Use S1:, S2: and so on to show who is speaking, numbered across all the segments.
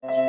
S1: Shalom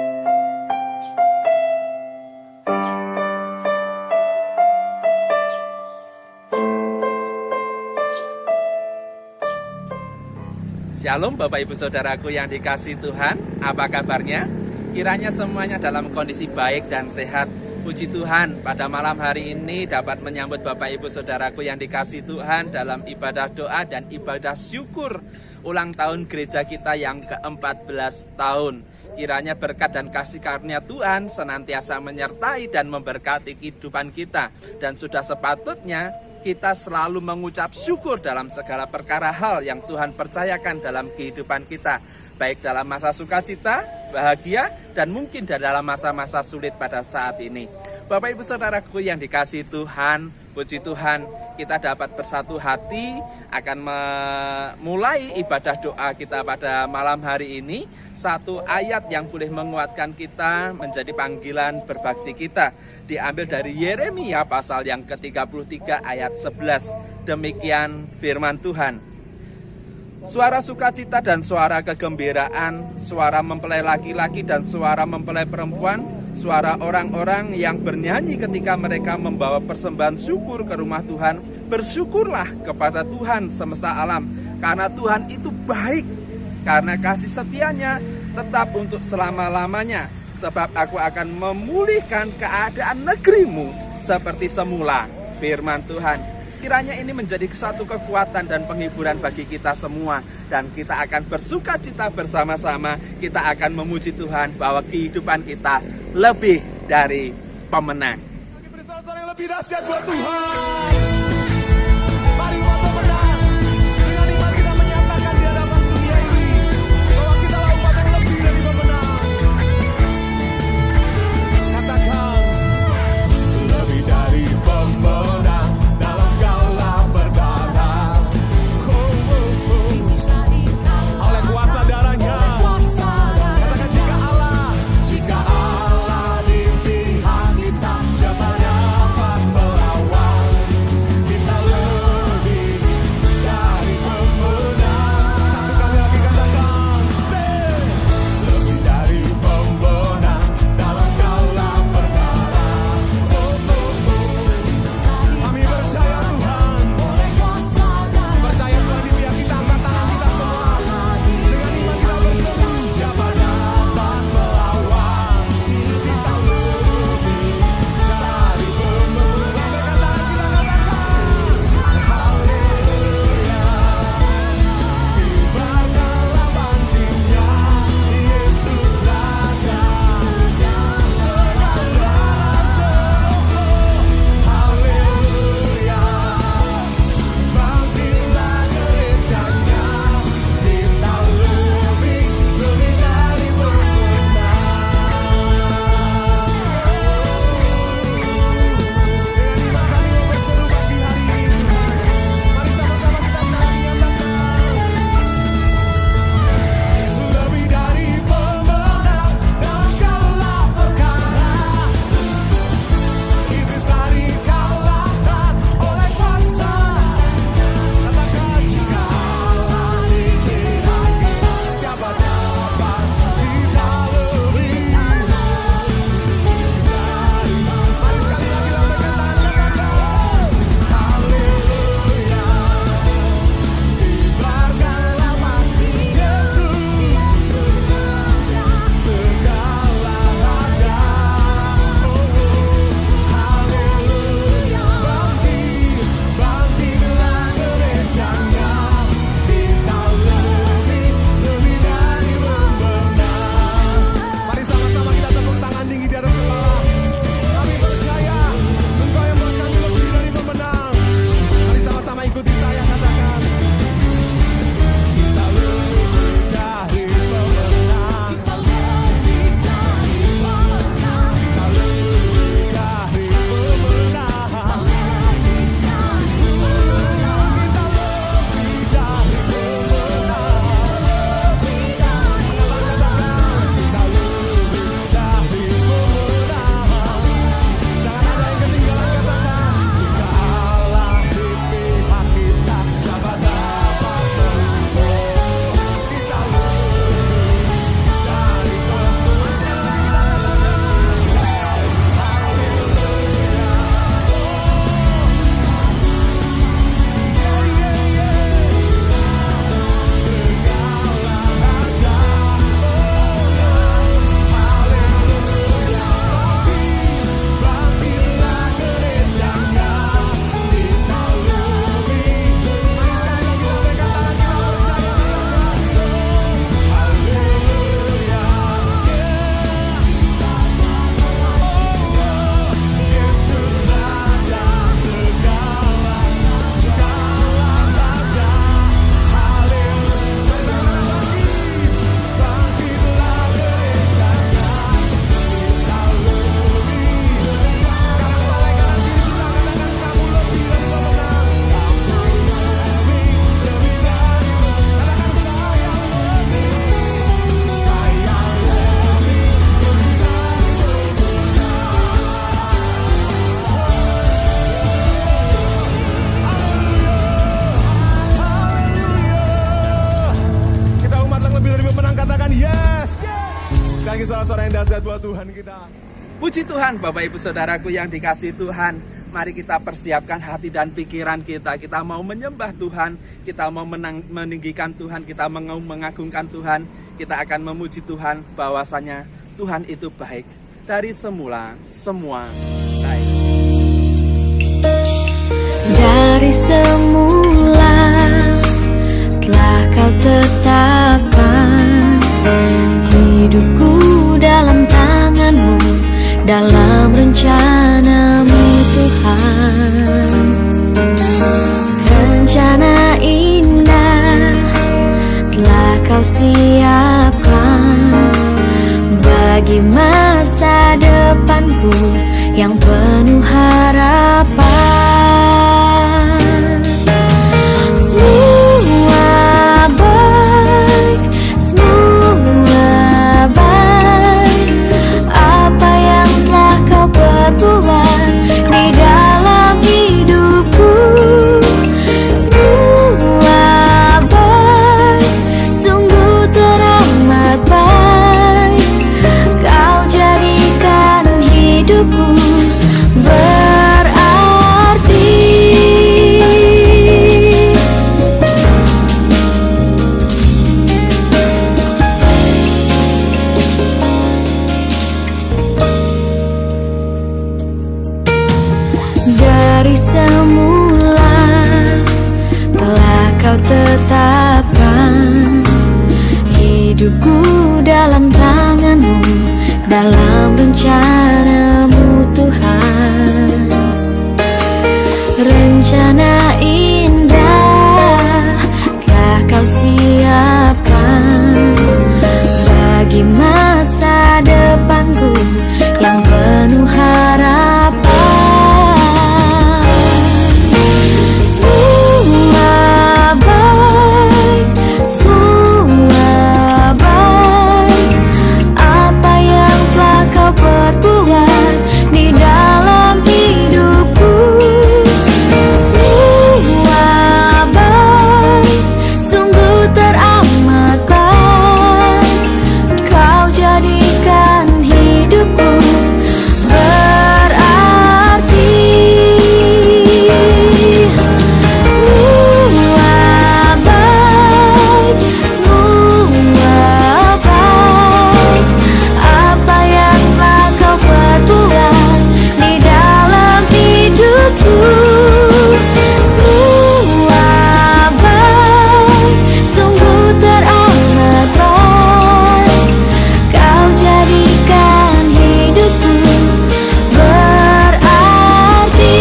S1: Bapak Ibu Saudaraku yang dikasihi Tuhan, apa kabarnya? Kiranya semuanya dalam kondisi baik dan sehat. Puji Tuhan, pada malam hari ini dapat menyambut Bapak Ibu Saudaraku yang dikasihi Tuhan dalam ibadah doa dan ibadah syukur ulang tahun gereja kita yang ke-14 tahun. Kiranya berkat dan kasih karunia Tuhan senantiasa menyertai dan memberkati kehidupan kita. Dan sudah sepatutnya kita selalu mengucap syukur dalam segala perkara hal yang Tuhan percayakan dalam kehidupan kita. Baik dalam masa sukacita, bahagia, dan mungkin dalam masa-masa sulit pada saat ini. Bapak Ibu Saudaraku yang dikasihi Tuhan, puji Tuhan, kita dapat bersatu hati akan memulai ibadah doa kita pada malam hari ini. Satu ayat yang boleh menguatkan kita menjadi panggilan berbakti kita. Diambil dari Yeremia pasal yang ke-33 ayat 11. Demikian firman Tuhan. Suara sukacita dan suara kegembiraan, suara mempelai laki-laki dan suara mempelai perempuan, suara orang-orang yang bernyanyi ketika mereka membawa persembahan syukur ke rumah Tuhan. Bersyukurlah kepada Tuhan semesta alam, karena Tuhan itu baik, karena kasih setianya tetap untuk selama-lamanya. Sebab aku akan memulihkan keadaan negerimu seperti semula, firman Tuhan. Kiranya ini menjadi satu kekuatan dan penghiburan bagi kita semua. Dan kita akan bersuka cita bersama-sama. Kita akan memuji Tuhan bahwa kehidupan kita lebih dari pemenang.
S2: Bagi bersorak yang lebih dahsyat buat Tuhan. Mari buat pemenang. Dengan iman kita menyatakan di hadapan dunia ini bahwa kita lah umat yang lebih dari pemenang. Katakan lebih dari pemenang dalam segala perkara. Oleh kuasa darahnya. Katakan jika Allah di pihak kita, siapa dapat melawan? lagi sorak-sorai yang dahsyat buat Tuhan kita.
S1: Puji Tuhan, Bapak Ibu Saudaraku yang dikasihi Tuhan. Mari kita persiapkan hati dan pikiran kita. Kita mau menyembah Tuhan, kita mau meninggikan Tuhan, kita mau mengagungkan Tuhan. Kita akan memuji Tuhan bahwasanya Tuhan itu baik. Dari semula, semua baik.
S3: Dari semula telah Kau tetapkan hidupku dalam tangan-Mu, dalam rencana-Mu Tuhan. Rencana indah telah Kau siapkan bagi masa depanku yang penuh harapan. Semua baik, semua baik. Apa yang telah Kau perbuat di dalam hidupku, semua baik, sungguh teramat baik. Kau jadikan hidupku berarti. Dari semula telah Kau tetapkan hidupku dalam tangan-Mu, dalam rencana-Mu Tuhan. Rencana indah telah Kau siapkan bagi masa depanku yang penuh harapan. Semua baik, semua baik. Apa yang telah Kau perbuat di dalam hidupku, semua baik, sungguh teramat baik. Kau jadikan hidupku berarti. Semua baik, semua baik. Apa yang telah Kau perbuat di dalam hidupku, semua baik, sungguh teramat baik. Kau jadikan hidupku berarti.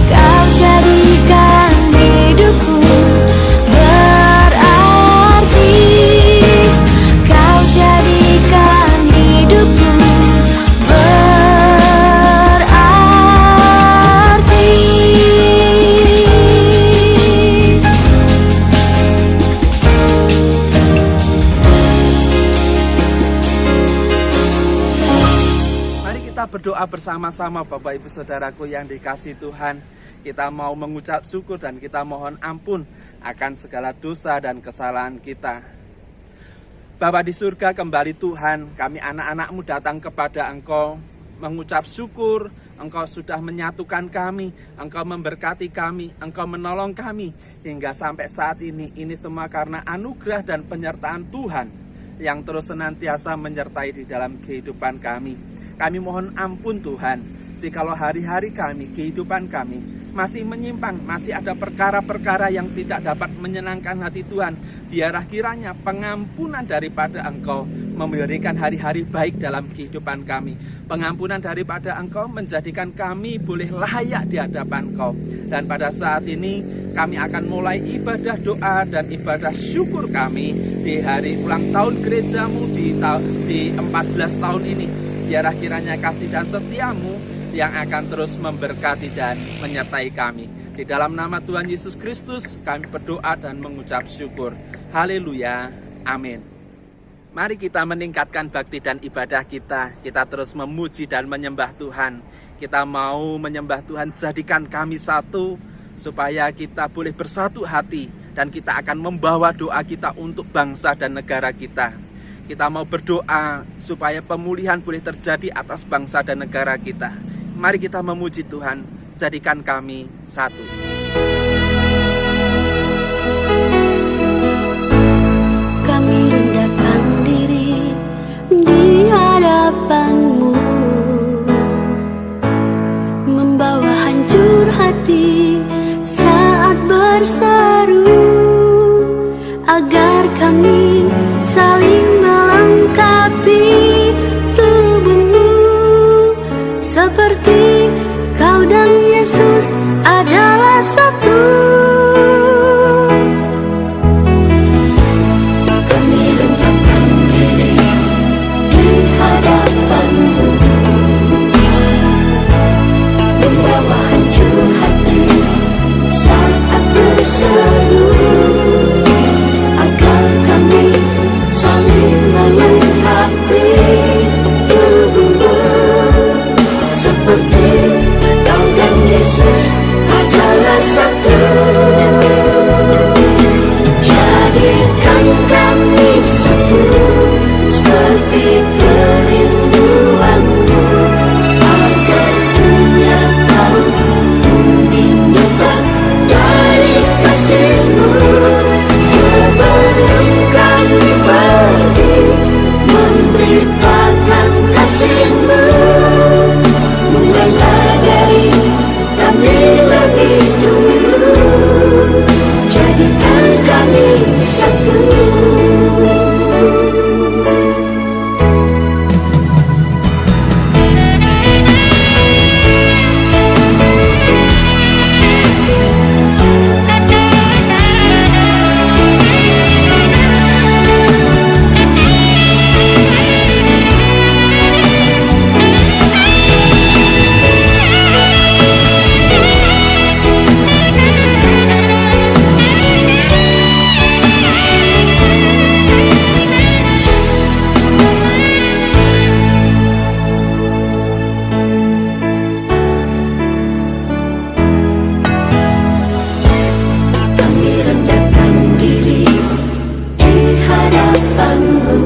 S3: Kau jadikan hidupku berarti. Kau jadikan hidupku berarti.
S1: Mari kita berdoa bersama-sama Bapak Ibu Saudaraku yang dikasihi Tuhan. Kita mau mengucap syukur dan kita mohon ampun akan segala dosa dan kesalahan kita. Bapa di surga, kembali Tuhan, kami anak-anak-Mu datang kepada Engkau mengucap syukur. Engkau sudah menyatukan kami, Engkau memberkati kami, Engkau menolong kami hingga sampai saat ini. Ini semua karena anugerah dan penyertaan Tuhan yang terus senantiasa menyertai di dalam kehidupan kami. Kami mohon ampun Tuhan, jikalau hari-hari kami, kehidupan kami masih menyimpang, masih ada perkara-perkara yang tidak dapat menyenangkan hati Tuhan. Biarlah kiranya pengampunan daripada Engkau memberikan hari-hari baik dalam kehidupan kami. Pengampunan daripada Engkau menjadikan kami boleh layak di hadapan Engkau. Dan pada saat ini kami akan mulai ibadah doa dan ibadah syukur kami di hari ulang tahun gerejamu di 14 tahun ini. Biarlah kiranya kasih dan setiamu yang akan terus memberkati dan menyertai kami. Di dalam nama Tuhan Yesus Kristus kami berdoa dan mengucap syukur. Haleluya. Amin. Mari kita meningkatkan bakti dan ibadah kita. Kita terus memuji dan menyembah Tuhan. Kita mau menyembah Tuhan, jadikan kami satu, supaya kita boleh bersatu hati. Dan kita akan membawa doa kita untuk bangsa dan negara kita. Kita mau berdoa supaya pemulihan boleh terjadi atas bangsa dan negara kita. Mari kita memuji Tuhan, jadikan kami satu.
S3: Kami rendahkan diri di hadapan-Mu, membawa hancur hati saat berseru, agar kami saling melengkapi tubuh-Mu, seperti Kau dan Yesus adalah satu. Kami rendahkan diri di hadapan-Mu, membawa hancur hati saat berseru, agar kami saling melengkapi tubuh-Mu, seperti Kau dan Yesus adalah satu. Jadikan kami satu, seperti kerinduan-Mu, agar dunia tahu bumi nyata dari kasih-Mu. Sebelum kami pergi memberitakan kasih-Mu, mulailah dari kami lebih dulu, jadikan kami satu. Kami rendahkan diri di hadapan-Mu,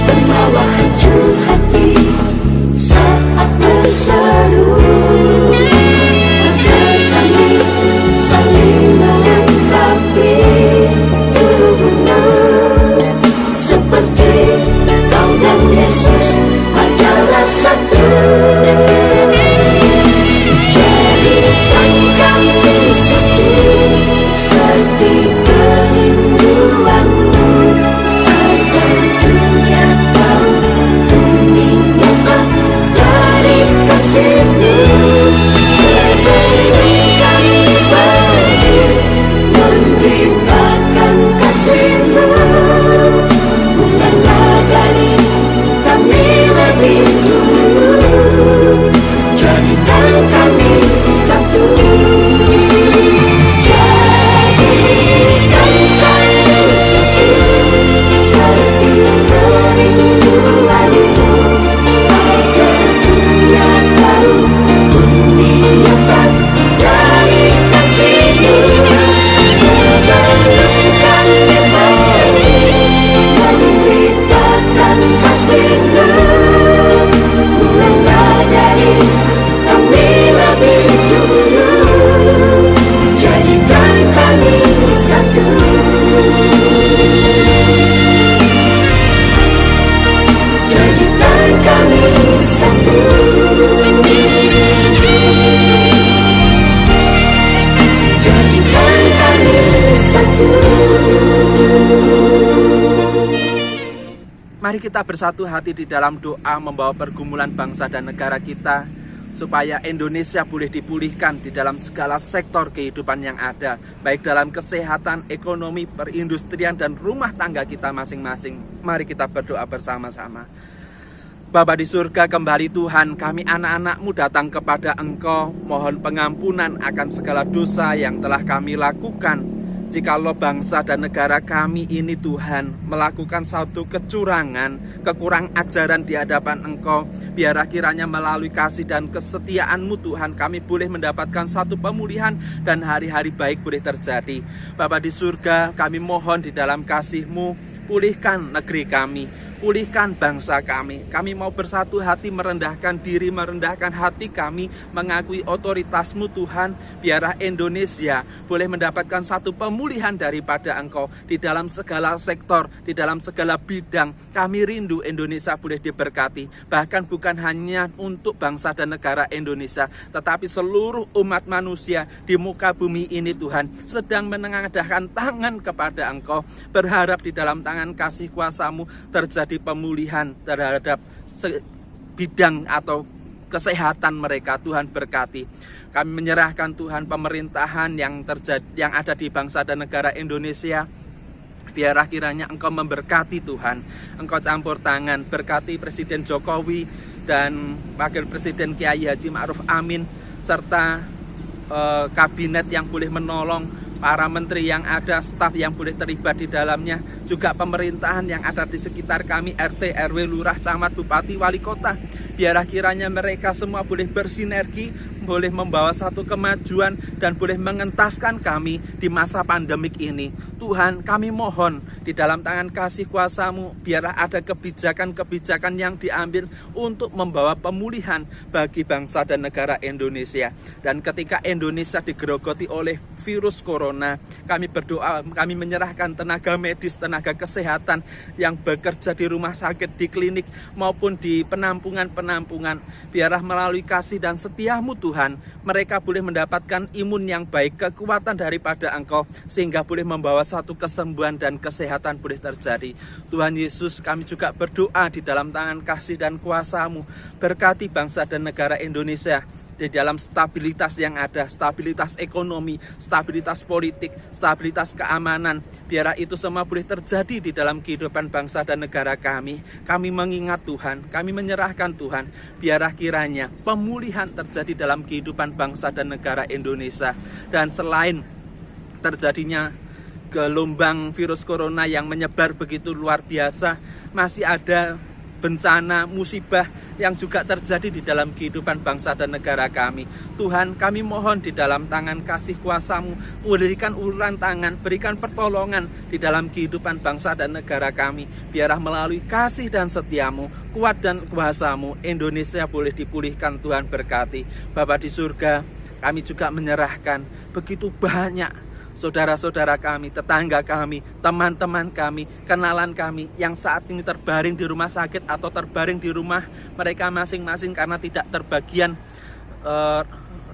S3: membawa hancur hati saat berseru, agar kami saling melengkapi tubuh-Mu, seperti Kau dan Yesus adalah satu. Jadikan kami satu, seperti kerinduan-Mu, agar dunia tahu bumi nyata dari kasih-Mu. Sebelum kami pergi memberitakan kasih-Mu, mulailah dari kami lebih dulu, jadikan kami satu. Jadikan kami satu, seperti kerinduan-Mu, agar dunia tahu bumi nyata dari kasih-Mu. Sebelum kami pergi memberitakan kasih-Mu, mulailah dari kami lebih dulu, jadikan kami satu. Jadikan kami satu. Jadikan kami satu.
S1: Mari kita bersatu hati di dalam doa membawa pergumulan bangsa dan negara kita, supaya Indonesia boleh dipulihkan di dalam segala sektor kehidupan yang ada, baik dalam kesehatan, ekonomi, perindustrian, dan rumah tangga kita masing-masing. Mari kita berdoa bersama-sama. Bapa di surga, kembali Tuhan, kami anak-anak-Mu datang kepada Engkau, mohon pengampunan akan segala dosa yang telah kami lakukan. jikalau bangsa dan negara kami ini Tuhan melakukan satu kecurangan, kekurang ajaran di hadapan Engkau, biarlah kiranya melalui kasih dan kesetiaan-Mu Tuhan, kami boleh mendapatkan satu pemulihan dan hari-hari baik boleh terjadi. Bapa di surga, kami mohon di dalam kasih-Mu, pulihkan negeri kami, pulihkan bangsa kami. Kami mau bersatu hati merendahkan diri, merendahkan hati kami, mengakui otoritas-Mu Tuhan. Biarlah Indonesia boleh mendapatkan satu pemulihan daripada Engkau di dalam segala sektor, di dalam segala bidang. Kami rindu Indonesia boleh diberkati. Bahkan bukan hanya untuk bangsa dan negara Indonesia, tetapi seluruh umat manusia di muka bumi ini Tuhan sedang menengadahkan tangan kepada Engkau, berharap di dalam tangan kasih kuasa-Mu terjadi pemulihan terhadap bidang atau kesehatan mereka. Tuhan berkati. Kami menyerahkan Tuhan pemerintahan yang ada di bangsa dan negara Indonesia. Biarlah kiranya Engkau memberkati Tuhan. Engkau campur tangan, berkati Presiden Jokowi dan Wakil Presiden Kiai Haji Ma'ruf Amin, serta kabinet yang boleh menolong, para menteri yang ada, staf yang boleh terlibat di dalamnya, juga pemerintahan yang ada di sekitar kami, RT, RW, lurah, camat, bupati, wali kota. Biarlah kiranya mereka semua boleh bersinergi, boleh membawa satu kemajuan dan boleh mengentaskan kami di masa pandemik ini. Tuhan, kami mohon di dalam tangan kasih kuasa-Mu, biarlah ada kebijakan-kebijakan yang diambil untuk membawa pemulihan bagi bangsa dan negara Indonesia. Dan ketika Indonesia digerogoti oleh virus corona, kami berdoa, kami menyerahkan tenaga medis, tenaga kesehatan yang bekerja di rumah sakit, di klinik maupun di penampungan-penampungan. Biarlah melalui kasih dan setia-Mu Tuhan, mereka boleh mendapatkan imun yang baik, kekuatan daripada Engkau, sehingga boleh membawa satu kesembuhan dan kesehatan boleh terjadi. Tuhan Yesus, kami juga berdoa di dalam tangan kasih dan kuasa-Mu, berkati bangsa dan negara Indonesia di dalam stabilitas yang ada, stabilitas ekonomi, stabilitas politik, stabilitas keamanan. Biarlah itu semua boleh terjadi di dalam kehidupan bangsa dan negara kami. Kami mengingat Tuhan, kami menyerahkan Tuhan. Biarlah kiranya pemulihan terjadi dalam kehidupan bangsa dan negara Indonesia. Dan selain terjadinya gelombang virus corona yang menyebar begitu luar biasa, masih ada bencana, musibah yang juga terjadi di dalam kehidupan bangsa dan negara kami. Tuhan, kami mohon di dalam tangan kasih kuasa-Mu, berikan uluran tangan, berikan pertolongan di dalam kehidupan bangsa dan negara kami. Biarlah melalui kasih dan setia-Mu, kuat dan kuasa-Mu, Indonesia boleh dipulihkan. Tuhan berkati. Bapa di surga, kami juga menyerahkan begitu banyak saudara-saudara kami, tetangga kami, teman-teman kami, kenalan kami yang saat ini terbaring di rumah sakit atau terbaring di rumah mereka masing-masing karena tidak terbagian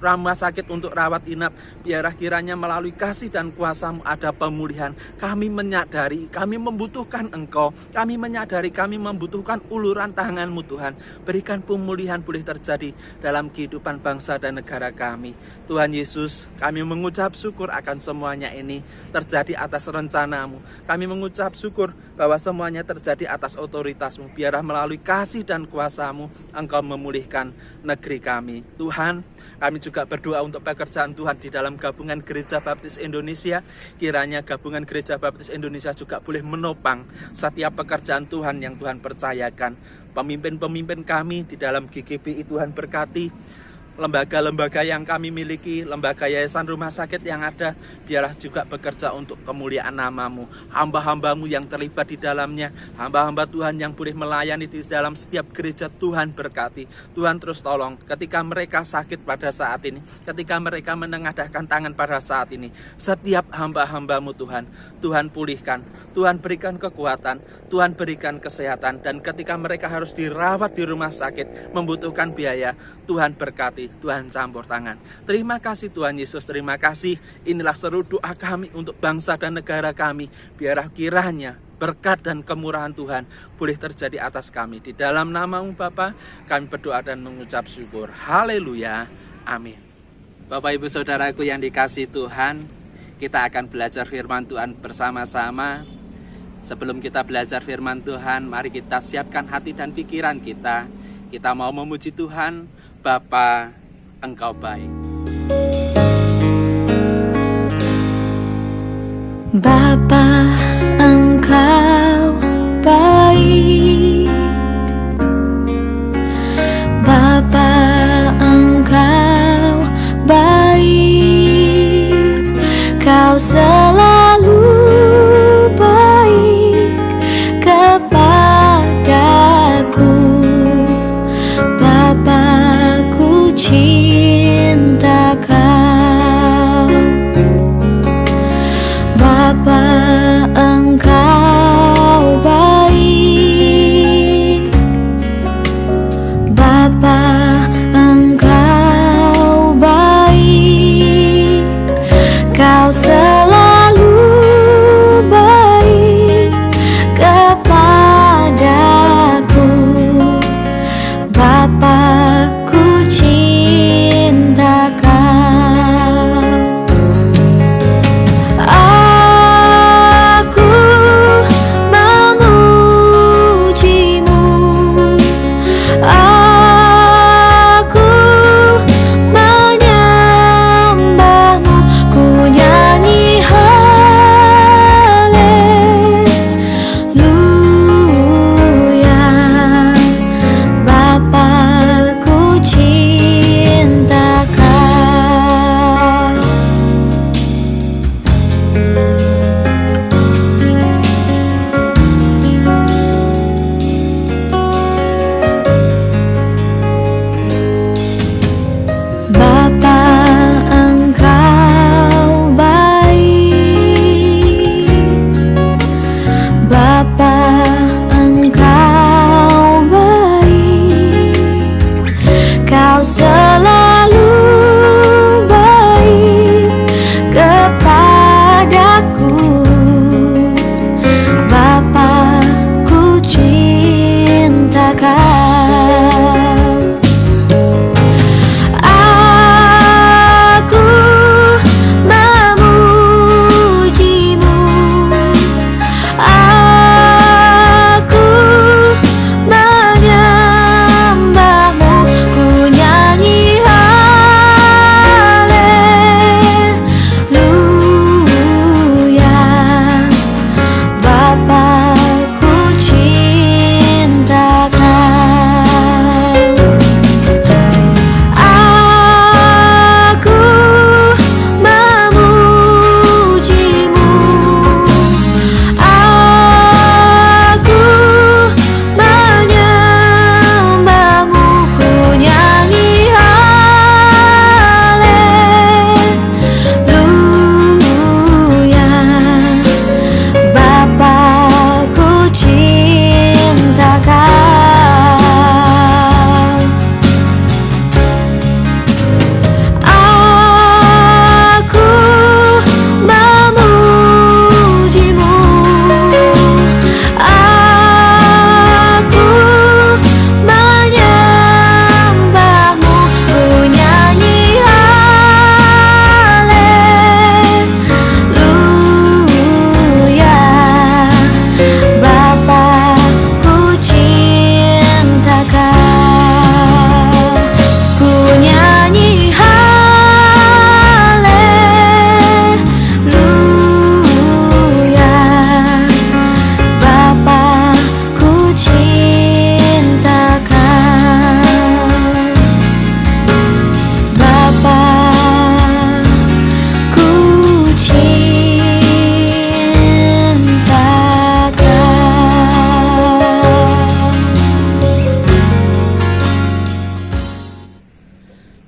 S1: rumah sakit untuk rawat inap. Biarlah kiranya melalui kasih dan kuasa-Mu ada pemulihan. Kami menyadari, kami membutuhkan Engkau. Kami menyadari, kami membutuhkan uluran tangan-Mu Tuhan. Berikan pemulihan boleh terjadi dalam kehidupan bangsa dan negara kami. Tuhan Yesus, kami mengucap syukur akan semuanya ini terjadi atas rencana-Mu. Kami mengucap syukur bahwa semuanya terjadi atas otoritas-Mu. Biarlah melalui kasih dan kuasa-Mu Engkau memulihkan negeri kami. Tuhan, kami juga berdoa untuk pekerjaan Tuhan di dalam gabungan Gereja Baptis Indonesia. Kiranya gabungan Gereja Baptis Indonesia juga boleh menopang setiap pekerjaan Tuhan yang Tuhan percayakan. Pemimpin-pemimpin kami di dalam GGBI Tuhan berkati. Lembaga-lembaga yang kami miliki, lembaga yayasan rumah sakit yang ada, biarlah juga bekerja untuk kemuliaan nama-Mu. Hamba-hamba-Mu yang terlibat di dalamnya, hamba-hamba Tuhan yang boleh melayani di dalam setiap gereja, Tuhan berkati. Tuhan terus tolong ketika mereka sakit pada saat ini, ketika mereka menengadahkan tangan pada saat ini, setiap hamba-hamba-Mu Tuhan, Tuhan pulihkan, Tuhan berikan kekuatan, Tuhan berikan kesehatan. Dan ketika mereka harus dirawat di rumah sakit, membutuhkan biaya, Tuhan berkati, Tuhan campur tangan. Terima kasih Tuhan Yesus, terima kasih. Inilah seru doa kami untuk bangsa dan negara kami. Biarlah kiranya berkat dan kemurahan Tuhan boleh terjadi atas kami. Di dalam nama-Mu Bapa, kami berdoa dan mengucap syukur. Haleluya. Amin. Bapak Ibu Saudaraku yang dikasihi Tuhan, kita akan belajar firman Tuhan bersama-sama. Sebelum kita belajar firman Tuhan, mari kita siapkan hati dan pikiran kita. Kita mau memuji Tuhan. Bapa, Engkau baik.
S4: Bapa, Engkau baik. Bapa, Engkau baik. Kau selalu baik kepadaku. Bapa, ku cinta Kau. Bapa, Engkau baik. Bapa, Engkau baik. Kau selalu baik kepadaku. Bapa, ku cinta Kau. Aku memujimu, aku menyembahmu, ku nyanyi haleluya. Bapa, ku cinta Kau. Bapa, Engkau baik. Bapa, Engkau baik. Kau selalu baik kepadaku. Bapa, ku cinta Kau. Aku memujimu, aku menyembahmu, ku nyanyi haleluya. Bapa, ku cinta Kau. Aku memujimu, aku menyembahmu, ku nyanyi haleluya. Bapa, ku cinta Kau. Aku memujimu, aku menyembahmu, ku nyanyi haleluya. Bapa, ku cinta Kau. Ku nyanyi haleluya. Bapa, ku cinta Kau. Bapa, ku cinta Kau.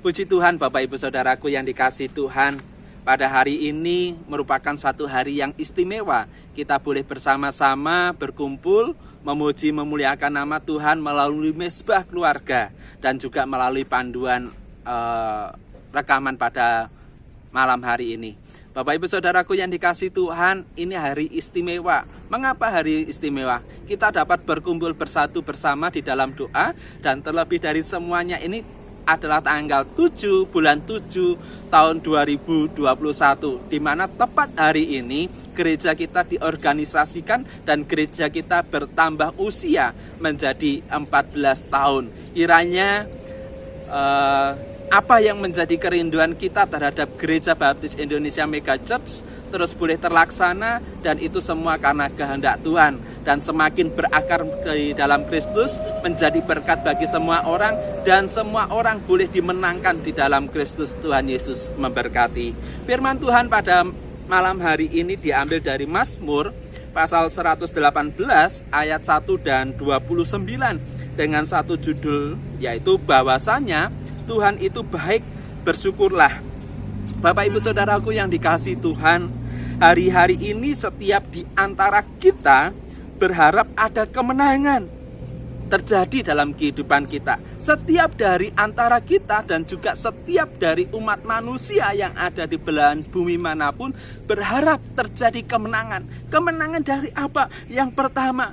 S1: Puji Tuhan Bapak Ibu Saudaraku yang dikasihi Tuhan. Pada hari ini merupakan satu hari yang istimewa. Kita boleh bersama-sama berkumpul, memuji memuliakan nama Tuhan melalui mesbah keluarga dan juga melalui panduan rekaman pada malam hari ini. Bapak Ibu Saudaraku yang dikasihi Tuhan, ini hari istimewa. Mengapa hari istimewa? Kita dapat berkumpul bersatu bersama di dalam doa, dan terlebih dari semuanya ini adalah tanggal 7 bulan 7 tahun 2021, di mana tepat hari ini gereja kita diorganisasikan dan gereja kita bertambah usia menjadi 14 tahun. Kiranya apa yang menjadi kerinduan kita terhadap Gereja Baptis Indonesia Mega Church terus boleh terlaksana, dan itu semua karena kehendak Tuhan. Dan semakin berakar di dalam Kristus, menjadi berkat bagi semua orang, dan semua orang boleh dimenangkan di dalam Kristus. Tuhan Yesus memberkati. Firman Tuhan pada malam hari ini diambil dari Mazmur pasal 118 ayat 1 dan 29 dengan satu judul, yaitu bahwasanya Tuhan itu baik, bersyukurlah. Bapak Ibu Saudaraku yang dikasihi Tuhan, hari-hari ini setiap di antara kita berharap ada kemenangan terjadi dalam kehidupan kita. Setiap dari antara kita dan juga setiap dari umat manusia yang ada di belahan bumi manapun berharap terjadi kemenangan. Kemenangan dari apa? Yang pertama,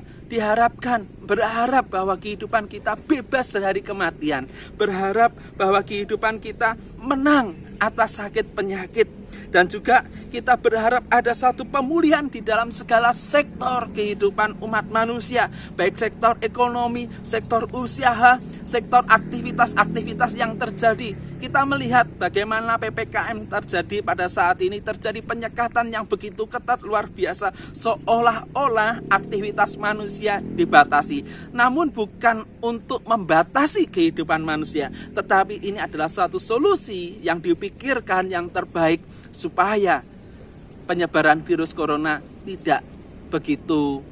S1: berharap bahwa kehidupan kita bebas dari kematian. Berharap bahwa kehidupan kita menang atas sakit penyakit. Dan juga kita berharap ada satu pemulihan di dalam segala sektor kehidupan umat manusia. Baik sektor ekonomi, sektor usaha, sektor aktivitas-aktivitas yang terjadi. Kita melihat bagaimana PPKM terjadi pada saat ini. Terjadi penyekatan yang begitu ketat, luar biasa. Seolah-olah aktivitas manusia dibatasi. Namun bukan untuk membatasi kehidupan manusia, tetapi ini adalah suatu solusi yang dipikirkan yang terbaik, supaya penyebaran virus corona tidak begitu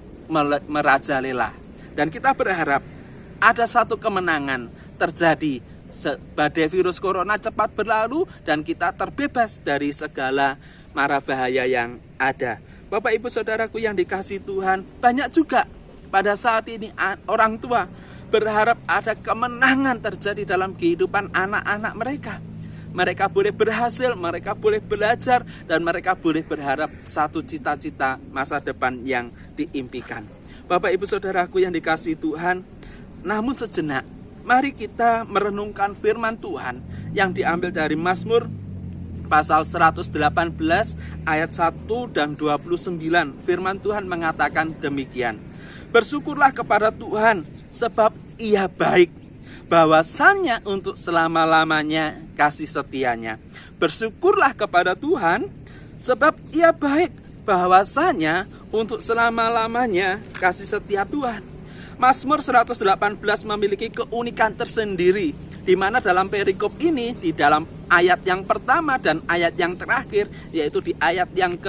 S1: merajalela. Dan kita berharap ada satu kemenangan terjadi. Badai virus corona cepat berlalu dan kita terbebas dari segala mara bahaya yang ada. Bapak Ibu Saudaraku yang dikasihi Tuhan, banyak juga pada saat ini orang tua berharap ada kemenangan terjadi dalam kehidupan anak-anak mereka. Mereka boleh berhasil, mereka boleh belajar, dan mereka boleh berharap satu cita-cita masa depan yang diimpikan. Bapak Ibu Saudaraku yang dikasihi Tuhan, namun sejenak, mari kita merenungkan firman Tuhan yang diambil dari Mazmur pasal 118 ayat 1 dan 29. Firman Tuhan mengatakan demikian. Bersyukurlah kepada Tuhan sebab Ia baik, bahwasannya untuk selama-lamanya kasih setianya. Bersyukurlah kepada Tuhan sebab Ia baik, bahwasannya untuk selama-lamanya kasih setia Tuhan. Mazmur 118 memiliki keunikan tersendiri, di mana dalam perikop ini, di dalam ayat yang pertama dan ayat yang terakhir, yaitu di ayat yang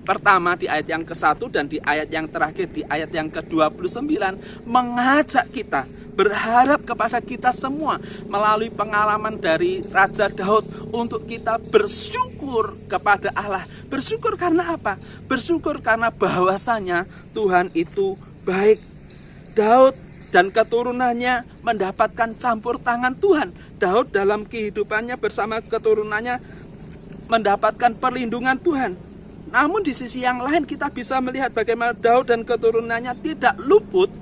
S1: pertama, di ayat yang ke-1, dan di ayat yang terakhir, di ayat yang ke-29, mengajak kita, berharap kepada kita semua melalui pengalaman dari Raja Daud untuk kita bersyukur kepada Allah. Bersyukur karena apa? Bersyukur karena bahwasanya Tuhan itu baik. Daud dan keturunannya mendapatkan campur tangan Tuhan. Daud dalam kehidupannya bersama keturunannya mendapatkan perlindungan Tuhan. Namun di sisi yang lain kita bisa melihat bagaimana Daud dan keturunannya tidak luput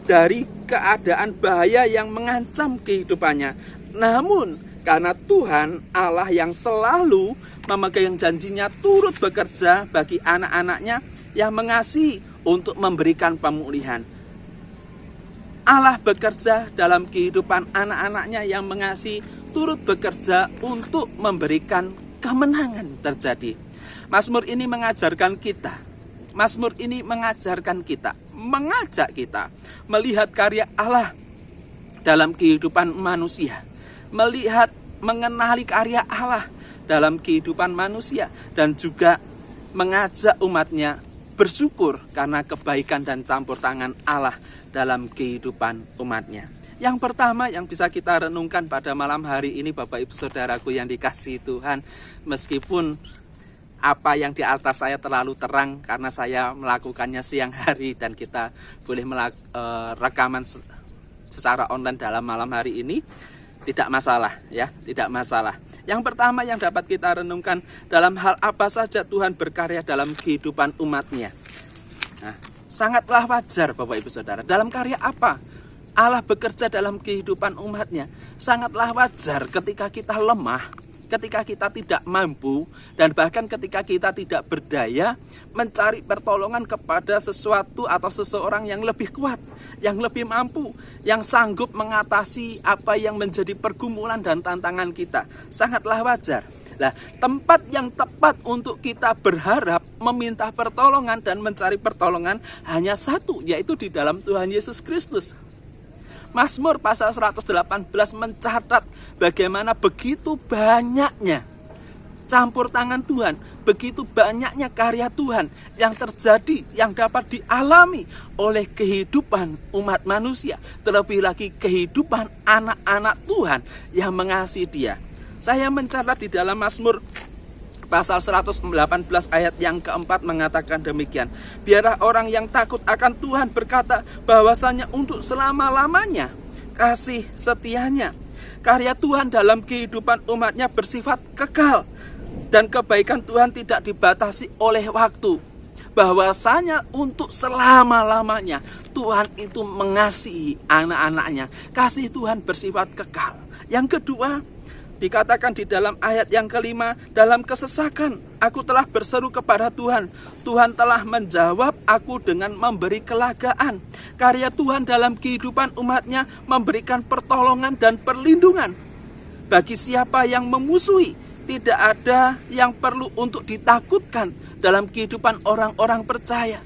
S1: dari keadaan bahaya yang mengancam kehidupannya. Namun karena Tuhan Allah yang selalu memegang janjinya turut bekerja bagi anak-anaknya yang mengasihi untuk memberikan pemulihan. Allah bekerja dalam kehidupan anak-anaknya yang mengasihi, turut bekerja untuk memberikan kemenangan terjadi. Mazmur ini mengajarkan kita, mengajak kita melihat karya Allah dalam kehidupan manusia, mengenali karya Allah dalam kehidupan manusia, dan juga mengajak umatnya bersyukur karena kebaikan dan campur tangan Allah dalam kehidupan umatnya. Yang pertama yang bisa kita renungkan pada malam hari ini, Bapak Ibu Saudaraku yang dikasihi Tuhan, meskipun apa yang di atas saya terlalu terang karena saya melakukannya siang hari dan kita boleh rekaman secara online dalam malam hari ini, tidak masalah ya, tidak masalah. Yang pertama yang dapat kita renungkan, dalam hal apa saja Tuhan berkarya dalam kehidupan umatnya. Nah, sangatlah wajar Bapak Ibu Saudara, dalam karya apa Allah bekerja dalam kehidupan umatnya. Sangatlah wajar ketika kita lemah, ketika kita tidak mampu, dan bahkan ketika kita tidak berdaya, mencari pertolongan kepada sesuatu atau seseorang yang lebih kuat, yang lebih mampu, yang sanggup mengatasi apa yang menjadi pergumulan dan tantangan kita. Sangatlah wajar. Nah, tempat yang tepat untuk kita berharap, meminta pertolongan dan mencari pertolongan hanya satu, yaitu di dalam Tuhan Yesus Kristus. Mazmur pasal 118 mencatat bagaimana begitu banyaknya campur tangan Tuhan, begitu banyaknya karya Tuhan yang terjadi, yang dapat dialami oleh kehidupan umat manusia, terlebih lagi kehidupan anak-anak Tuhan yang mengasihi Dia. Saya mencatat di dalam Mazmur pasal 118 ayat yang keempat mengatakan demikian. Biarlah orang yang takut akan Tuhan berkata bahwasanya untuk selama-lamanya kasih setianya. Karya Tuhan dalam kehidupan umatnya bersifat kekal. Dan kebaikan Tuhan tidak dibatasi oleh waktu. Bahwasanya untuk selama-lamanya Tuhan itu mengasihi anak-anaknya. Kasih Tuhan bersifat kekal. Yang kedua, dikatakan di dalam ayat yang kelima, dalam kesesakan aku telah berseru kepada Tuhan. Tuhan telah menjawab aku dengan memberi kelegaan. Karya Tuhan dalam kehidupan umatnya memberikan pertolongan dan perlindungan. Bagi siapa yang memusuhi, tidak ada yang perlu untuk ditakutkan dalam kehidupan orang-orang percaya.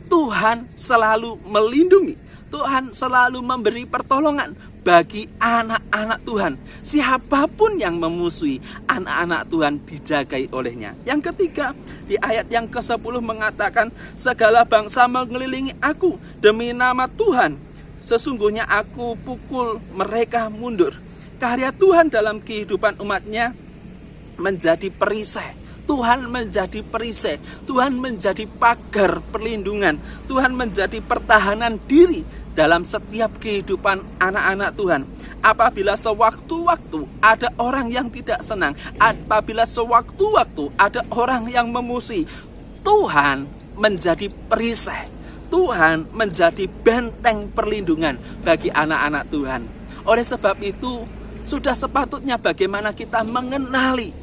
S1: Tuhan selalu melindungi. Tuhan selalu memberi pertolongan bagi anak-anak Tuhan. Siapapun yang memusuhi, anak-anak Tuhan dijagai olehnya. Yang ketiga, di ayat yang ke-10 mengatakan, segala bangsa mengelilingi aku demi nama Tuhan. Sesungguhnya aku pukul mereka mundur. Karya Tuhan dalam kehidupan umatnya menjadi perisai. Tuhan menjadi perisai, Tuhan menjadi pagar perlindungan, Tuhan menjadi pertahanan diri dalam setiap kehidupan anak-anak Tuhan. Apabila sewaktu-waktu ada orang yang tidak senang, apabila sewaktu-waktu ada orang yang memusuhi, Tuhan menjadi perisai, Tuhan menjadi benteng perlindungan bagi anak-anak Tuhan. Oleh sebab itu, sudah sepatutnya bagaimana kita mengenali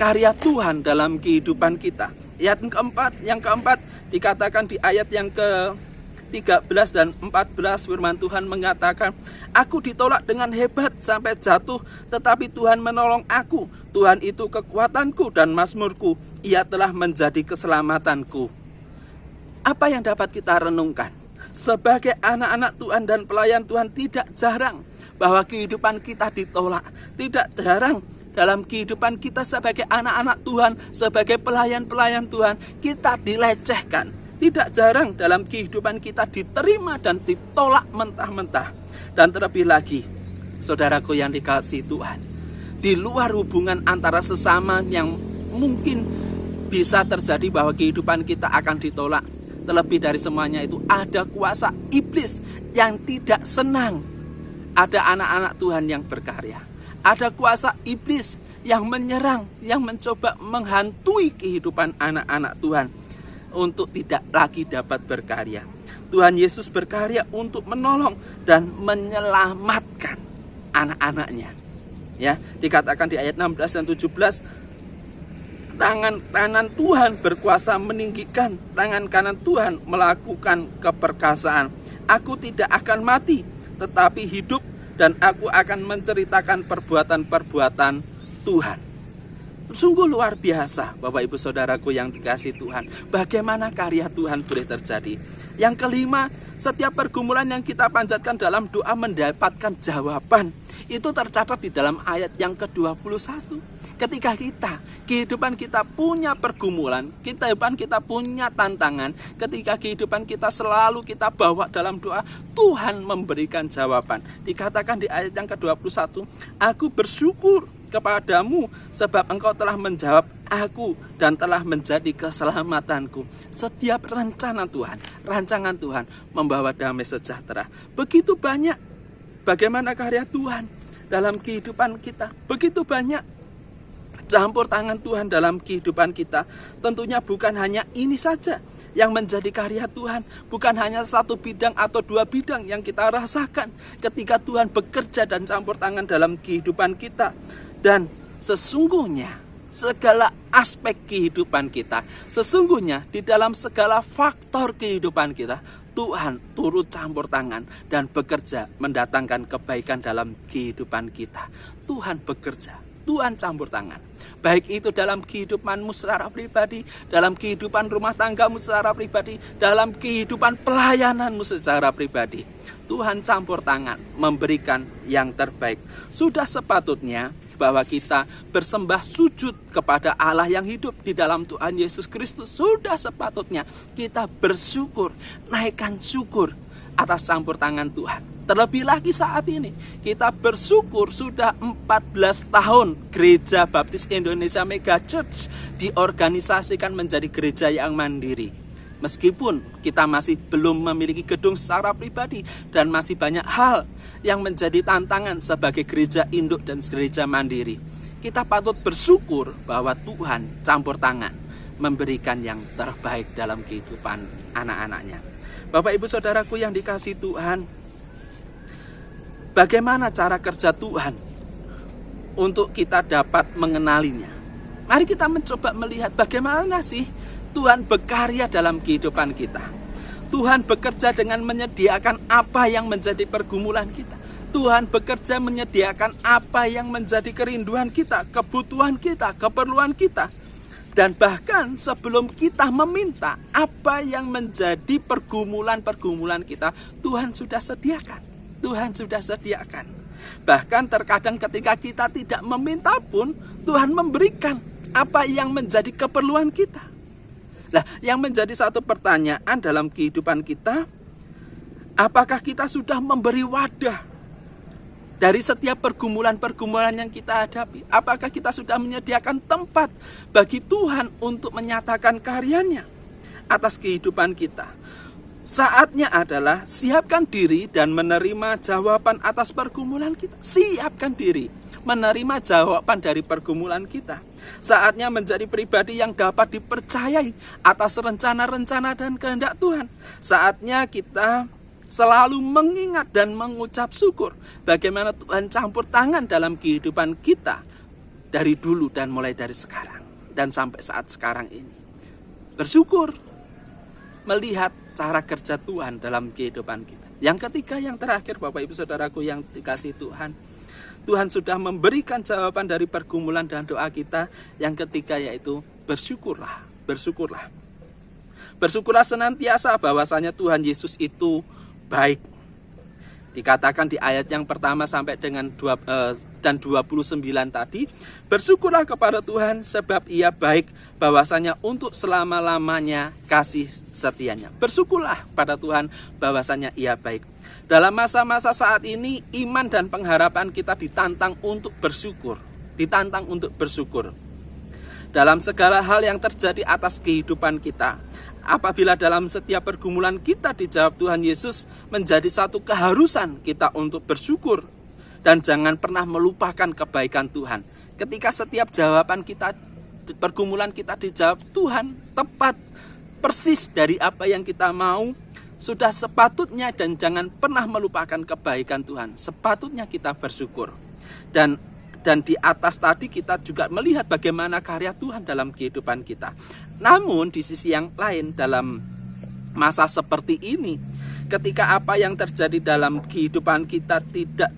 S1: karya Tuhan dalam kehidupan kita. Yang keempat dikatakan di ayat yang ke-13 dan 14 firman Tuhan mengatakan, aku ditolak dengan hebat sampai jatuh, tetapi Tuhan menolong aku. Tuhan itu kekuatanku dan mazmurku, Ia telah menjadi keselamatanku. Apa yang dapat kita renungkan? Sebagai anak-anak Tuhan dan pelayan Tuhan, tidak jarang bahwa kehidupan kita ditolak. Tidak jarang dalam kehidupan kita sebagai anak-anak Tuhan, sebagai pelayan-pelayan Tuhan, kita dilecehkan. Tidak jarang dalam kehidupan kita diterima dan ditolak mentah-mentah. Dan terlebih lagi, saudaraku yang dikasihi Tuhan, di luar hubungan antara sesama yang mungkin bisa terjadi bahwa kehidupan kita akan ditolak. Terlebih dari semuanya itu, ada kuasa iblis yang tidak senang ada anak-anak Tuhan yang berkarya. Ada kuasa iblis yang menyerang, yang mencoba menghantui kehidupan anak-anak Tuhan untuk tidak lagi dapat berkarya. Tuhan Yesus berkarya untuk menolong dan menyelamatkan anak-anaknya. Ya, dikatakan di ayat 16 dan 17, tangan kanan Tuhan berkuasa meninggikan, tangan kanan Tuhan melakukan keperkasaan. Aku tidak akan mati, tetapi hidup, dan aku akan menceritakan perbuatan-perbuatan Tuhan. Sungguh luar biasa, Bapak Ibu Saudaraku yang dikasihi Tuhan. Bagaimana karya Tuhan boleh terjadi. Yang kelima, setiap pergumulan yang kita panjatkan dalam doa mendapatkan jawaban. Itu tercatat di dalam ayat yang ke-21. Ketika kehidupan kita punya pergumulan, kehidupan kita punya tantangan, ketika kehidupan kita selalu kita bawa dalam doa, Tuhan memberikan jawaban. Dikatakan di ayat yang ke-21, aku bersyukur kepadamu sebab engkau telah menjawab aku dan telah menjadi keselamatanku. Setiap rancangan Tuhan membawa damai sejahtera. Begitu banyak bagaimana karya Tuhan dalam kehidupan kita. Begitu banyak campur tangan Tuhan dalam kehidupan kita. Tentunya bukan hanya ini saja yang menjadi karya Tuhan. Bukan hanya satu bidang atau dua bidang yang kita rasakan ketika Tuhan bekerja dan campur tangan dalam kehidupan kita. Dan sesungguhnya segala aspek kehidupan kita, sesungguhnya di dalam segala faktor kehidupan kita, Tuhan turut campur tangan dan bekerja mendatangkan kebaikan dalam kehidupan kita. Tuhan bekerja Tuhan campur tangan. Baik itu dalam kehidupanmu secara pribadi, dalam kehidupan rumah tanggamu secara pribadi, dalam kehidupan pelayananmu secara pribadi. Tuhan campur tangan, memberikan yang terbaik. Sudah sepatutnya bahwa kita bersembah sujud kepada Allah yang hidup di dalam Tuhan Yesus Kristus. Sudah sepatutnya kita bersyukur, naikkan syukur atas campur tangan Tuhan. Terlebih lagi saat ini kita bersyukur sudah 14 tahun Gereja Baptis Indonesia Mega Church diorganisasikan menjadi gereja yang mandiri. Meskipun kita masih belum memiliki gedung secara pribadi dan masih banyak hal yang menjadi tantangan sebagai gereja induk dan gereja mandiri, kita patut bersyukur bahwa Tuhan campur tangan memberikan yang terbaik dalam kehidupan anak-anaknya. Bapak Ibu Saudaraku yang dikasihi Tuhan, bagaimana cara kerja Tuhan untuk kita dapat mengenalinya? Mari kita mencoba melihat bagaimana sih Tuhan berkarya dalam kehidupan kita. Tuhan bekerja dengan menyediakan apa yang menjadi pergumulan kita. Tuhan bekerja menyediakan apa yang menjadi kerinduan kita, kebutuhan kita, keperluan kita. Dan bahkan sebelum kita meminta apa yang menjadi pergumulan-pergumulan kita, Tuhan sudah sediakan. Tuhan sudah sediakan. Bahkan terkadang ketika kita tidak meminta pun, Tuhan memberikan apa yang menjadi keperluan kita. Nah, yang menjadi satu pertanyaan dalam kehidupan kita, apakah kita sudah memberi wadah dari setiap pergumulan-pergumulan yang kita hadapi? Apakah kita sudah menyediakan tempat bagi Tuhan untuk menyatakan karyanya atas kehidupan kita? Saatnya adalah siapkan diri dan menerima jawaban atas pergumulan kita. Siapkan diri menerima jawaban dari pergumulan kita. Saatnya menjadi pribadi yang dapat dipercayai atas rencana-rencana dan kehendak Tuhan. Saatnya kita selalu mengingat dan mengucap syukur bagaimana Tuhan campur tangan dalam kehidupan kita dari dulu dan mulai dari sekarang dan sampai saat sekarang ini. Bersyukur melihat cara kerja Tuhan dalam kehidupan kita. Yang ketiga, yang terakhir, Bapak Ibu Saudaraku yang dikasihi Tuhan, Tuhan sudah memberikan jawaban dari pergumulan dan doa kita. Yang ketiga yaitu bersyukurlah, bersyukurlah. Bersyukurlah senantiasa bahwasanya Tuhan Yesus itu baik. Dikatakan di ayat yang pertama sampai dengan 29 tadi, bersyukurlah kepada Tuhan sebab Ia baik, bahwasanya untuk selama-lamanya kasih setianya. Bersyukurlah pada Tuhan bahwasanya Ia baik. Dalam masa-masa saat ini, iman dan pengharapan kita ditantang untuk bersyukur. Ditantang untuk bersyukur dalam segala hal yang terjadi atas kehidupan kita. Apabila dalam setiap pergumulan kita dijawab Tuhan Yesus, menjadi satu keharusan kita untuk bersyukur. Dan jangan pernah melupakan kebaikan Tuhan. Ketika setiap jawaban kita, pergumulan kita dijawab Tuhan tepat, persis dari apa yang kita mau, sudah sepatutnya dan jangan pernah melupakan kebaikan Tuhan. Sepatutnya kita bersyukur. Dan di atas tadi kita juga melihat bagaimana karya Tuhan dalam kehidupan kita. Namun di sisi yang lain, dalam masa seperti ini, ketika apa yang terjadi dalam kehidupan kita tidak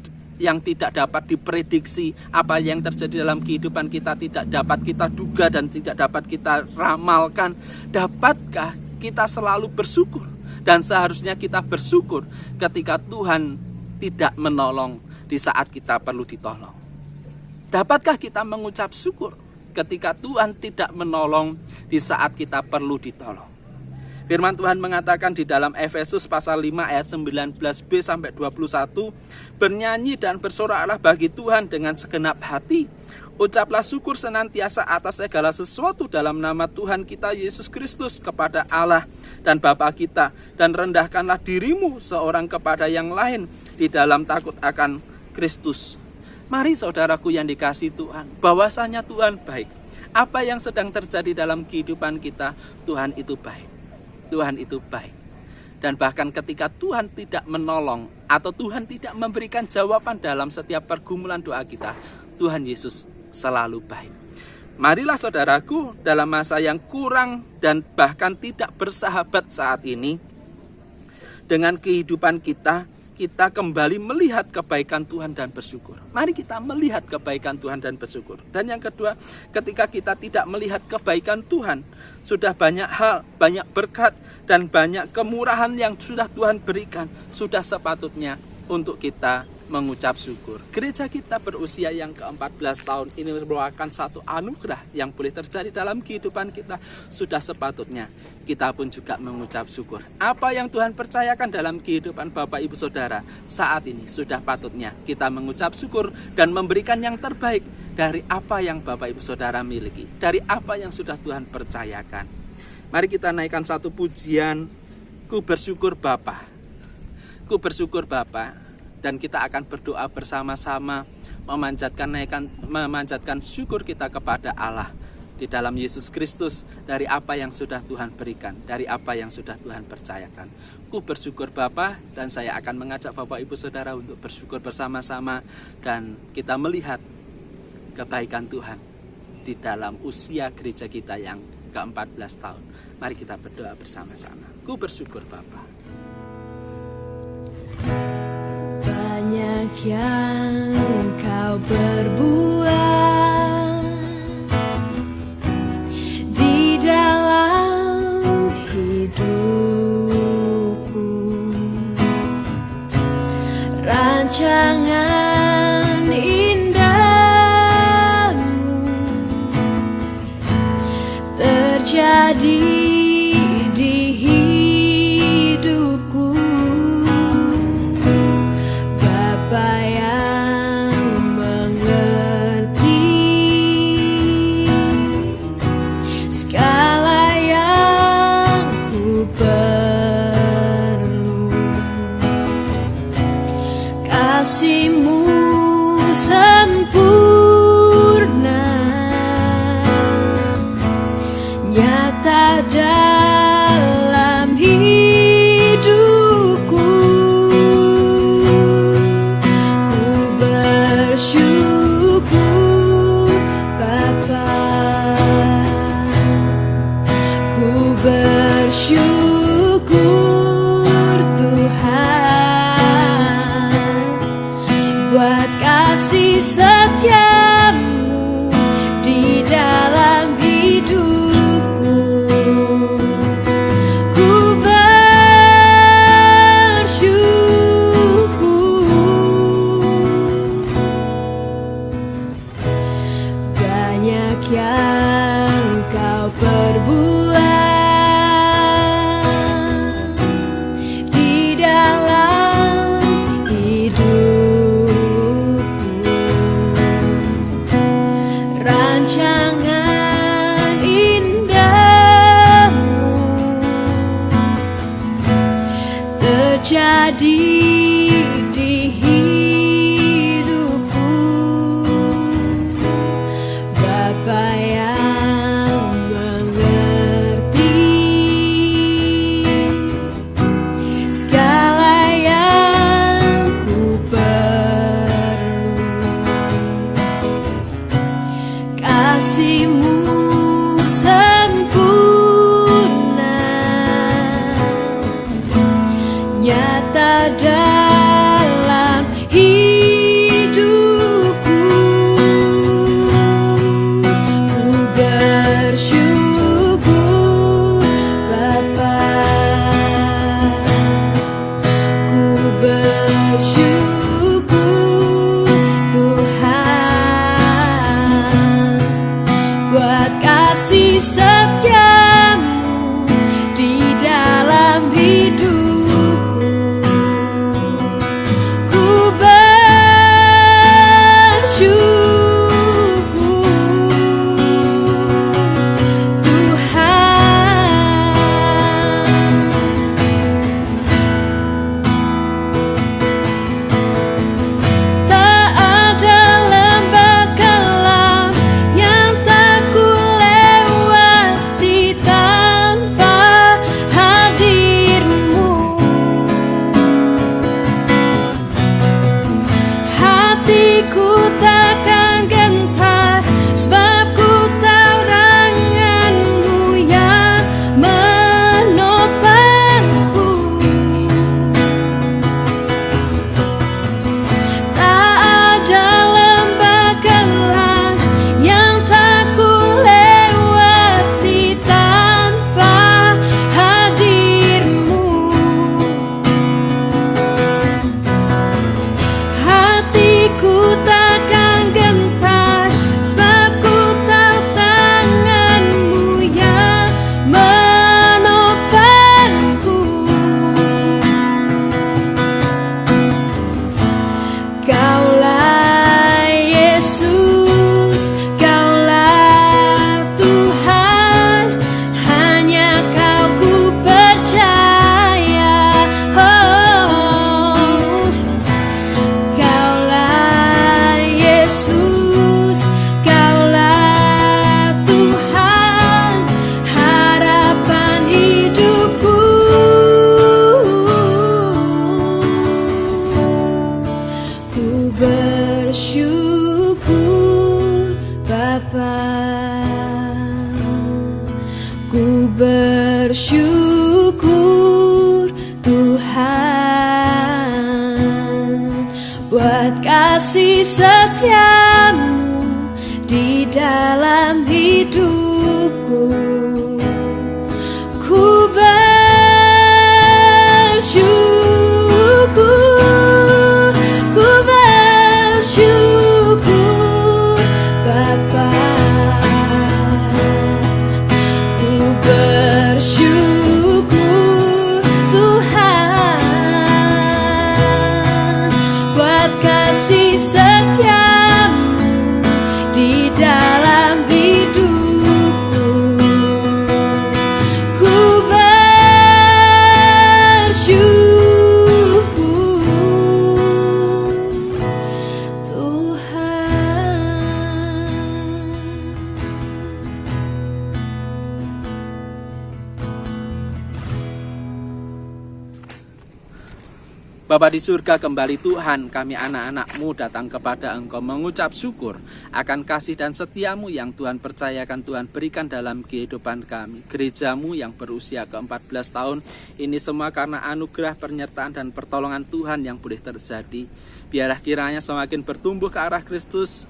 S1: dapat diprediksi, apa yang terjadi dalam kehidupan kita tidak dapat kita duga dan tidak dapat kita ramalkan, dapatkah kita selalu bersyukur? Dan seharusnya kita bersyukur ketika Tuhan tidak menolong di saat kita perlu ditolong. Dapatkah kita mengucap syukur ketika Tuhan tidak menolong di saat kita perlu ditolong? Firman Tuhan mengatakan di dalam Efesus pasal 5 ayat 19b sampai 21, bernyanyi dan bersoraklah bagi Tuhan dengan segenap hati. Ucaplah syukur senantiasa atas segala sesuatu dalam nama Tuhan kita Yesus Kristus kepada Allah dan Bapa kita, dan rendahkanlah dirimu seorang kepada yang lain di dalam takut akan Kristus. Mari saudaraku yang dikasihi Tuhan, bahwasanya Tuhan baik. Apa yang sedang terjadi dalam kehidupan kita, Tuhan itu baik. Tuhan itu baik. Dan bahkan ketika Tuhan tidak menolong atau Tuhan tidak memberikan jawaban dalam setiap pergumulan doa kita, Tuhan Yesus selalu baik. Marilah saudaraku, dalam masa yang kurang dan bahkan tidak bersahabat saat ini, dengan kehidupan kita, kita kembali melihat kebaikan Tuhan dan bersyukur. Mari kita melihat kebaikan Tuhan dan bersyukur. Dan yang kedua, ketika kita tidak melihat kebaikan Tuhan, sudah banyak hal, banyak berkat, dan banyak kemurahan yang sudah Tuhan berikan, sudah sepatutnya untuk kita mengucap syukur. Gereja kita berusia yang ke-14 tahun ini merupakan satu anugerah yang boleh terjadi dalam kehidupan kita. Sudah sepatutnya kita pun juga mengucap syukur. Apa yang Tuhan percayakan dalam kehidupan Bapak Ibu Saudara saat ini, sudah patutnya kita mengucap syukur dan memberikan yang terbaik dari apa yang Bapak Ibu Saudara miliki, dari apa yang sudah Tuhan percayakan. Mari kita naikkan satu pujian, Ku bersyukur Bapa. Ku bersyukur Bapa. Dan kita akan berdoa bersama-sama memanjatkan syukur kita kepada Allah di dalam Yesus Kristus dari apa yang sudah Tuhan berikan, dari apa yang sudah Tuhan percayakan. Ku bersyukur Bapa, dan saya akan mengajak Bapak Ibu Saudara untuk bersyukur bersama-sama dan kita melihat kebaikan Tuhan di dalam usia gereja kita yang ke-14 tahun. Mari kita berdoa bersama-sama. Ku bersyukur Bapa.
S4: Banyak yang kau berbuat di dalam hidupku, rancangan indahmu terjadi di hidupku. Bapa yang mengerti segala yang ku perlu, kasih-Mu sempurna nyata dalam hidupku. Bersyukur Bapa, ku bersyukur Tuhan buat kasih setia-Mu di dalam hidupku. Ku banyak yang kau perbuat di dalam hidupku, rancangan indahmu terjadi di hidupku. Bapa yang mengerti segala yang ku perlu, kasih-Mu sempurna nyata dalam hidupku. Ku bersyukur Bapa, ku bersyukur Tuhan buat kasih setia-Mu di dalam hidupku. Ku bersyukur Bapa, ku bersyukur Tuhan buat kasih setiamu di dalam hidupku. Ku bersyukur, ku bersyukur Bapa, ku bersyukur Tuhan buat kasih setiamu di dalam hidupku. Ku bersyukur Tuhan.
S1: Bapa di surga, kembali Tuhan, kami anak-anak-Mu datang kepada Engkau mengucap syukur akan kasih dan setiamu yang Tuhan percayakan, Tuhan berikan dalam kehidupan kami. Gerejamu yang berusia ke-14 tahun ini semua karena anugerah, penyertaan dan pertolongan Tuhan yang boleh terjadi. Biarlah kiranya semakin bertumbuh ke arah Kristus,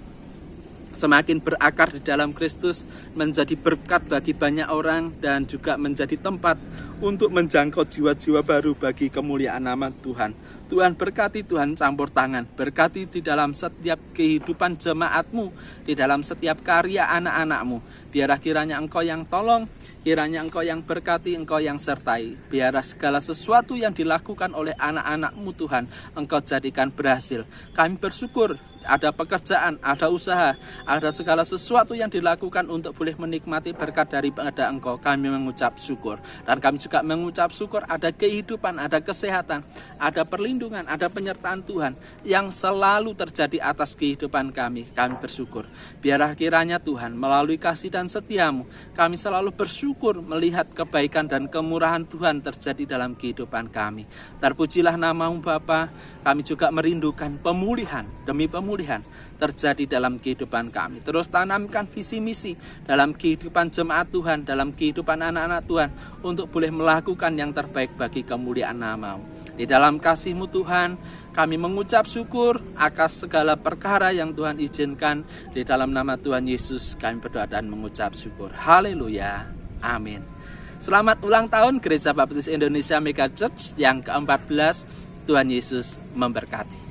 S1: semakin berakar di dalam Kristus, menjadi berkat bagi banyak orang dan juga menjadi tempat untuk menjangkau jiwa-jiwa baru bagi kemuliaan nama Tuhan. Tuhan berkati, Tuhan campur tangan, berkati di dalam setiap kehidupan jemaat-Mu, di dalam setiap karya anak-anak-Mu. Biarlah kiranya Engkau yang tolong, kiranya Engkau yang berkati, Engkau yang sertai. Biarlah segala sesuatu yang dilakukan oleh anak-anak-Mu Tuhan, Engkau jadikan berhasil. Kami bersyukur ada pekerjaan, ada usaha, ada segala sesuatu yang dilakukan untuk boleh menikmati berkat daripada Engkau. Kami mengucap syukur. Dan kami juga mengucap syukur ada kehidupan, ada kesehatan, ada perlindungan, ada penyertaan Tuhan yang selalu terjadi atas kehidupan kami. Kami bersyukur. Biarlah kiranya Tuhan melalui kasih dan setiamu, kami selalu bersyukur melihat kebaikan dan kemurahan Tuhan terjadi dalam kehidupan kami. Terpujilah nama-Mu Bapa. Kami juga merindukan pemulihan demi pemulihan terjadi dalam kehidupan kami. Terus tanamkan visi misi dalam kehidupan jemaat Tuhan, dalam kehidupan anak-anak Tuhan, untuk boleh melakukan yang terbaik bagi kemuliaan nama-Mu. Di dalam kasih-Mu Tuhan, kami mengucap syukur atas segala perkara yang Tuhan izinkan. Di dalam nama Tuhan Yesus kami berdoa dan mengucap syukur. Haleluya. Amin. Selamat ulang tahun Gereja Baptis Indonesia Mega Church yang ke-14. Tuhan Yesus memberkati.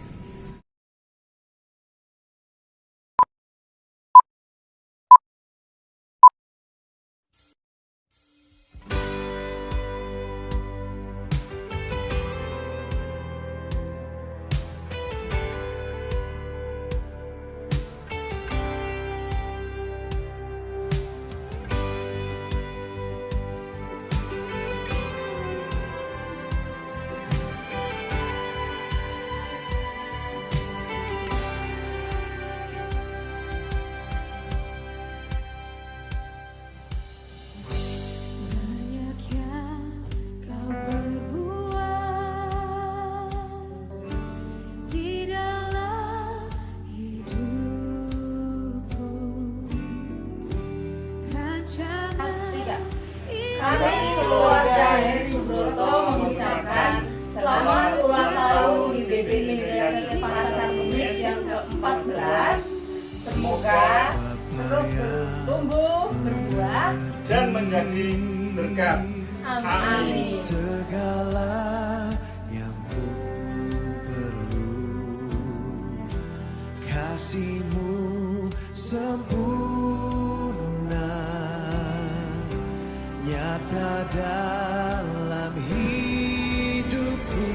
S5: Kami keluarga Heri Subroto mengucapkan selamat ulang tahun GBI Media Pasar Kemis yang ke-14. Semoga terus tumbuh, berbuah
S2: dan menjadi berkat.
S5: Amin.
S2: Segala yang ku perlu, kasih-Mu sempurna, nyata dalam hidupku.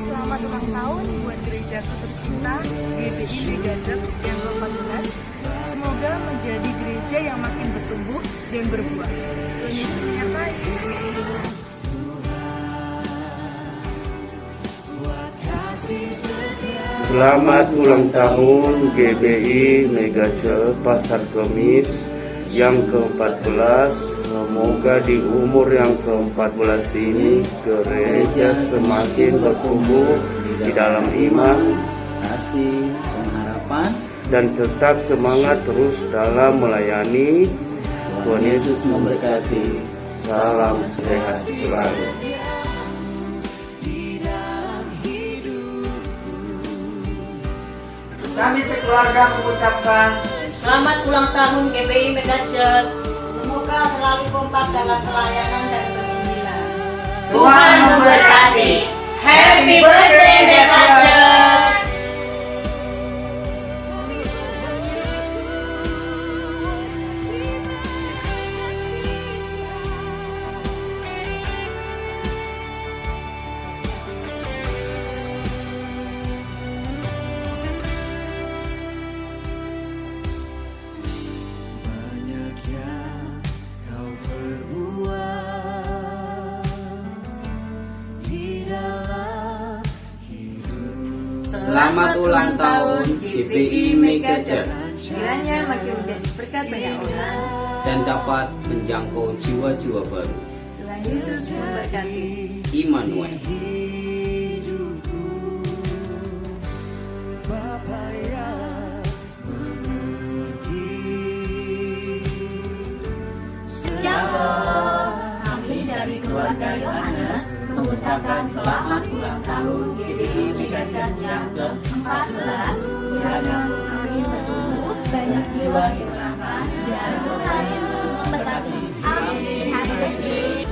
S6: Selamat ulang tahun buat gerejaku tercinta GBI Mega Church yang ke-14. Semoga menjadi gereja yang makin bertumbuh dan berbuah. Tuhan Yesus menyertai.
S7: Selamat ulang tahun GBI Mega Church Pasar Kemis yang ke-14. Semoga di umur yang ke-14 ini gereja semakin bertumbuh di dalam iman, kasih,
S8: harapan
S7: dan tetap semangat terus dalam melayani.
S8: Tuhan Yesus memberkati.
S7: Salam sehat selalu.
S9: Kami sekeluarga mengucapkan
S5: Selamat ulang tahun GBI Mega Church. Semoga selalu kompak dalam pelayanan dan penginjilan.
S9: Tuhan memberkati.
S5: Happy birthday Mega Church.
S8: Selamat ulang tahun GBI Mega Church
S6: Kiranya makin menjadi berkat banyak orang.
S8: dan dapat menjangkau jiwa-jiwa baru.
S6: Tuhan Yesus memberkati.
S8: Immanuel.
S3: Shalom. Kami dari keluarga Yohanes mengucapkan selamat ulang tahun GBI Mega Church yang ke-14. Kiranya kami bertumbuh banyak jiwa yang berangkat dan Tuhan Yesus memberkati. Amin. Happy birthday.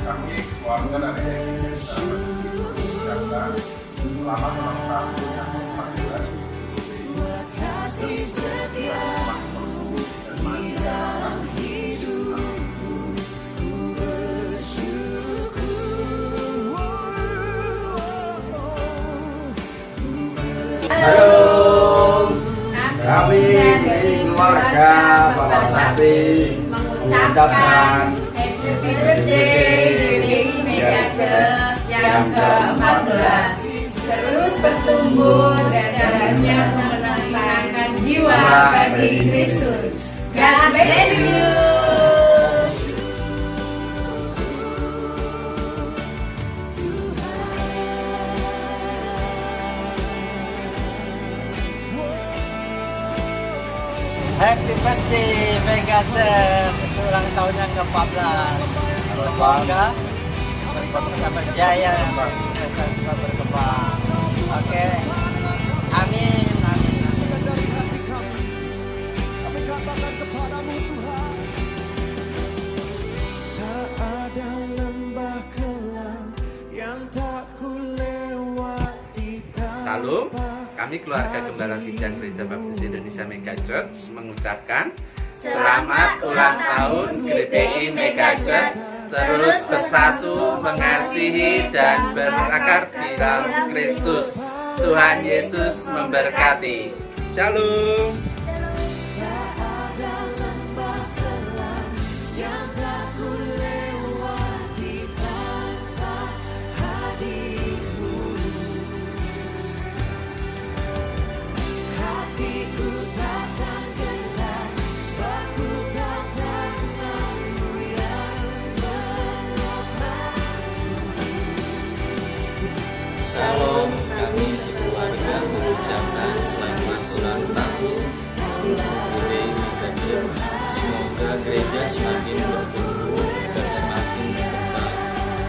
S2: Kami keluarga dari desa mengucapkan selamat ulang tahun yang ke-14.
S8: Halo. Kami dari keluarga Bapak Tati mengucapkan
S5: Happy birthday GBI Mega Church yang ke-14. Terus bertumbuh dan banyak menambahkan jiwa bagi Kristus. God bless you.
S9: Happy birthday Mega Church, ulang tahun yang ke-14. Semoga berkembang jaya dan berkembang. Oke. Amin. Amin.
S2: Kami katakan kepadamu Tuhan, tak ada lembah kelam yang tak kulewati.
S1: Salam, kami keluarga Gembala Sidang Gereja Baptis Indonesia Mega Church mengucapkan selamat ulang tahun GBI Mega Church. Terus bersatu, mengasihi dan berakar di dalam Kristus. Tuhan Yesus memberkati. Shalom.
S8: Shalom, kami sekeluarga mengucapkan selamat ulang tahun GBI Mega Church. Semoga gereja semakin bertumbuh dan semakin berkembang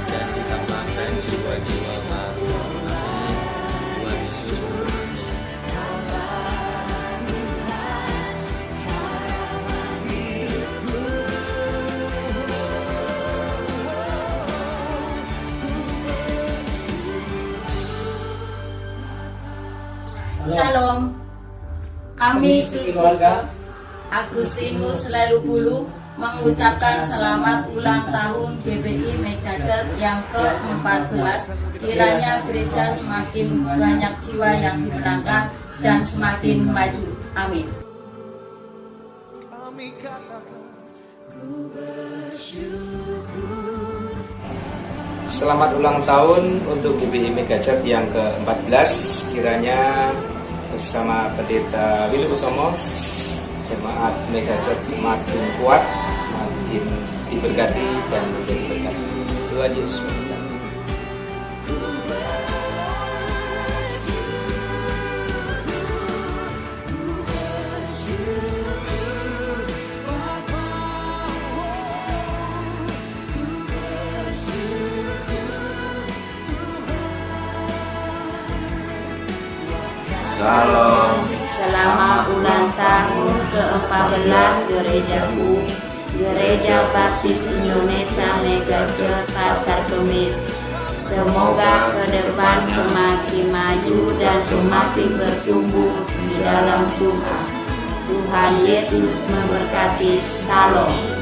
S8: dan ditambahkan jiwa-jiwa baru. Amin. Tuhan Yesus memberkati.
S4: Shalom. Kami keluarga Agustinus Lelubulu mengucapkan selamat ulang tahun GBI Mega Church yang ke-14. Kiranya gereja semakin banyak jiwa yang dimenangkan dan semakin maju. Amin.
S2: Kami katakan
S10: Selamat ulang tahun untuk GBI Mega Church yang ke-14. Kiranya bersama Pendeta Willy Utomo, jemaat Mega Church makin kuat, makin diberkati dan menjadi berkat. Tuhan Yesus memberkati.
S7: Salam.
S5: Selama ulang tahun ke-14 gerejaku, Gereja Baptis Indonesia Megachurch Pasar Kemis, semoga ke depan semakin maju dan semakin bertumbuh di dalam Tuhan. Tuhan Yesus memberkati. Salam.